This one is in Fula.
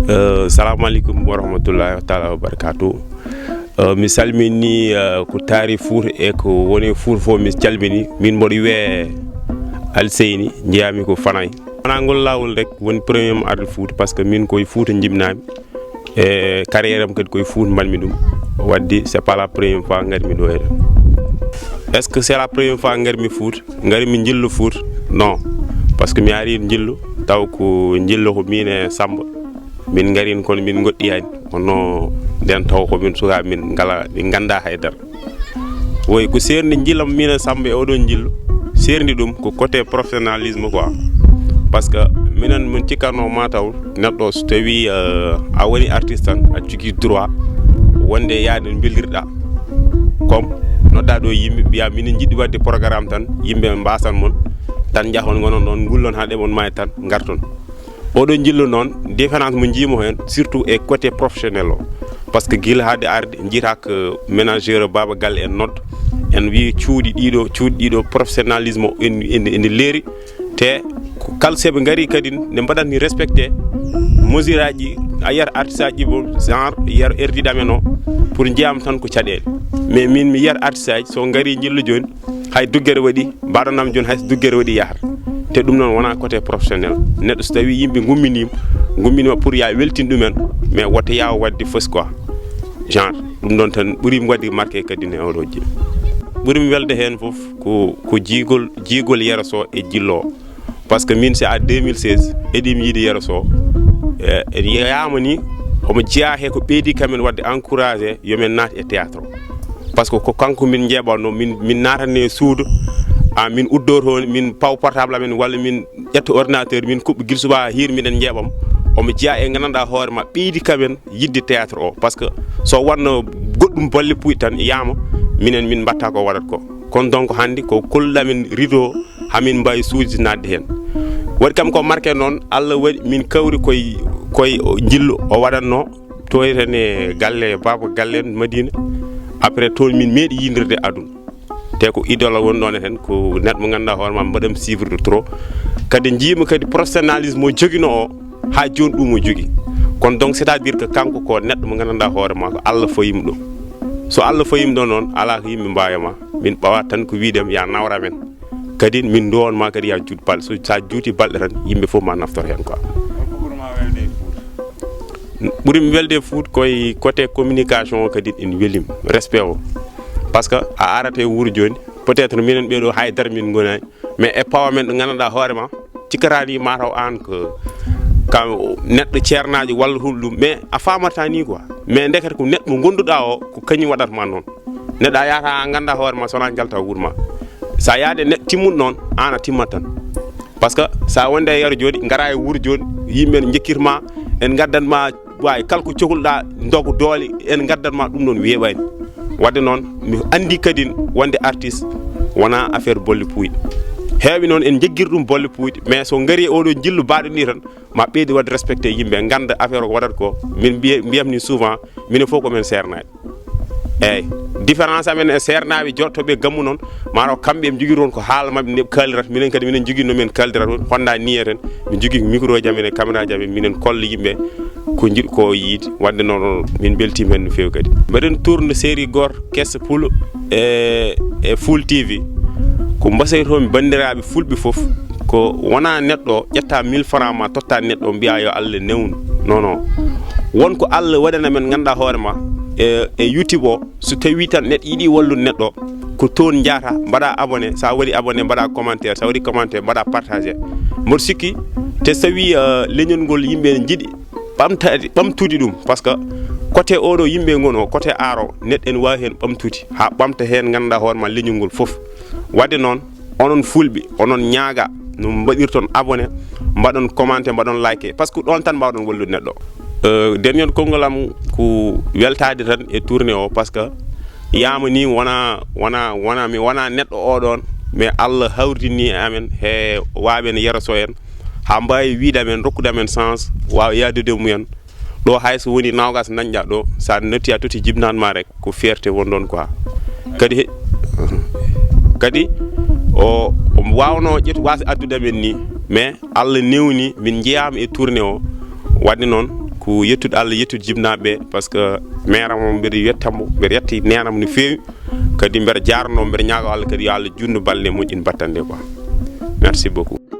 Assalamu alaikum wa rahmatullahi ta'ala wa barakatuh. Mi salmini ko taari Fuuta e ko woni Fuuta fo mi calmini min mboɗo wiye Alseyni jeyami ko Fanaye. Wona ngol lawol rek woni premier mo arde Fuuta parce que min koye Fuuta jibnami e carrière am kadi koye Fuuta mbalmi ɗum waddi c'est pas la première fois garmi ɗo eɗen. Est ce que c'est la première fois garmi Fuuta garmi jillu Fuuta? Non, parce que mi ari jillu taw ko jillu ko min e Samba min garin kono min goɗɗiyani ono den taw ko min suka min ngala min ganda haydara woy ko serndi jilam min e Samba e oɗon jillu serndi ɗum ko côté professionnalisme quoi, parce que minen min cikkanno mataw neɗɗo so tawi a woni artiste tan a jogui droit wonde yaade bellirɗa comme nodɗa ɗo yimɓe mbiya minen jiɗɗi wadde programme tan yimɓe mbasan mon tan jahon gonon ɗon gullon ha ɗeɓon mayi tan garton. Oɗon jillu noon différence mo jimo hen surtout e côté professionnel o, parce que guila haade arde jiita ko ménageur baba galle en nodda en wi cuuɗi ɗiɗo professionnalisme ene leeri te kala seɓe gari kadi ne mbaɗatni respecté mesure aji a yiyat artiste aji bo genre yiyat erdiɗo amen o pour jeyam tan ko caɗele, mais min mi yiyat artiste aji so gari jillu joni hay duggere waɗi mbaɗonam joni hay so duggere waɗi yahata te ɗum noon wona côté professionnel. Neɗɗo so tawi yimɓe gumminima pour ya weltin ɗumen mais woto yaw wadde fausse quoi genre ɗum ɗon tan ɓuurimi wadde marqué kadi ne oɗo jillu. ɓuurimi welde hen foof ko jiigol yeraso e jillo, parce que min c'est à 2016 eɗimi yiide yeraso e yama ni omo jeeya he ko ɓeydi kamen wadde encouragé yomin naat e théâtre o, parce que ko kanko min jeeɓanno min natanne suudu min uddo toon min paw portable amen walla min ƴetta ordinateur min kuɓɓa guila suba hir miɗen jeeɓam omo jeeya e gandanɗa hoore ma ɓeydi kamen yidde théâtre o, parce que so wonno goɗɗum bolle puyɗe tan yama minen min mbatta ko waɗat ko. Kono donc hande ko kolluɗamin rideau hamin mbawi suudi nadde hen. Waɗi kam ko marqué noon Allah waɗi min kawri koye jillu o waɗatno toytene galle baba galle en Madina, après toon min meeɗi yidirde aduna te ko idole woni ɗon hen ko neɗɗo mo ganduɗa hoore ma mbaɗam suivre de trop kadi jiima kadi professionnalisme o joguino o ha joni ɗum o jogui. Kono donc c'est à dire que kanko ko neɗɗo mo ganduɗa hoore ma ko Allah fayima ɗum, so Allah fayima ɗo noon ala ko yimɓe mbawema min ɓawa tan ko wiidem ya nawra men kadi min duwonma kadi ya juut balɗe, so sa juuti balɗe tan yimɓe foof ma naftor hen quoi. ɓuurimi welde Fuuta koye côté communication o kadi ene welimi respect o, parce que a arate wuuro joni peut être minen ɓeɗo haydara min gonani mais e pawa men ɗo gandanɗa hoorema cikkarani mataw an ko kam neɗɗo ceernajo walla hulɗum mais a famata ni quoi, mais ndekete ko neɗɗo mo gonduɗa o ko kañum waɗatma noon. Neɗɗo a yahata a ganda hoorema sowona jalta wuuro ma, sa yaade neɗɗo timmuɗo noon an a timmat tan, parce que sa wonde e yaro joni gara e wuuro joni yimɓe ne jekkirma en gaddanma way kala ko cohluɗa dogo doole en gaddanma ɗum noon weeɓani. Wadde noon mi andi kadi wonde artiste wona affaire bolle puyɗe, heeɓe noon en jeggiri ɗum bolle puyɗe, mais so gari oɗo jillu baɗo ni tan ma ɓeydi wadde respecté yimɓe ganda affaire o ko waɗata ko min mbiyamni souvent minen fof komin sernaɓe. eyyi différence amen e sernaɓe jottoɓe gammu noon mataw kamɓe ɓe jogui toon ko haala mabɓe nde kaalirata, minen kadi minen jogui nomin kaldira toon honda niye ten min jogui micro ji amen e caméra ji amen minen kolla yimɓe ko jiɗi ko yiide. Wadde noon min beltima hen no fewi kadi. mbaɗen tourne série goto kessa Puul e Fuul TV ko mbasaytomi bandiraɓe fulɓe foof ko wona neɗɗo ƴetta 1000 francs ma totta neɗɗo mbiya yo Allah newnu, non non, wonko Allah waɗana men ganduɗa hoore ma e YouTube o, so tawi tan neɗɗo yiiɗi wallude neɗɗo ko toon jaata mbaɗa abonné, sa waɗi abonné mbaɗa commentaire, sa waɗi commentaire mbaɗa partagé. Mboɗo sikki te so tawi leñol ngol yimɓe ne jiiɗi ɓamtude ɗum, parce que côté oɗo yimɓe gon o côté aro neɗɗo en wawi hen ɓamtude ha ɓamta hen ganduɗa hoore ma leñol ngol foof. Wadde noon onon fulɓe onon ñaaga no mbaɗirton abonné, mbaɗon commenté, mbaɗon like, par ce que ɗon tan mbawɗon wallude neɗɗo. Dernier konngol am ko weltade tan e tourné o, par ce que yama ni wona neɗɗo oɗon, mais Allah hawridini amen he waɓen yeraso en ha mbawi wiide amen rokkude amen chance wawa yadude mumen ɗo hayso woni nawgas dañƴa ɗo sa natti a toti jibnanma rek ko fierté won ɗon quoi. kadi o wawno ƴettu wasa addude amen ni, mais Allah newni min jeeyama e tourné o. Wadde noon ko yettude Allah yettude jibnaɓe parce que maire am mbiɗa yettamo mbiɗa yetti nenam no feewi kadi mbiɗa jarno mbiɗa ñaago Allah kadi yo Allah junnu balɗe moƴƴin battande quoi merci beaucoup.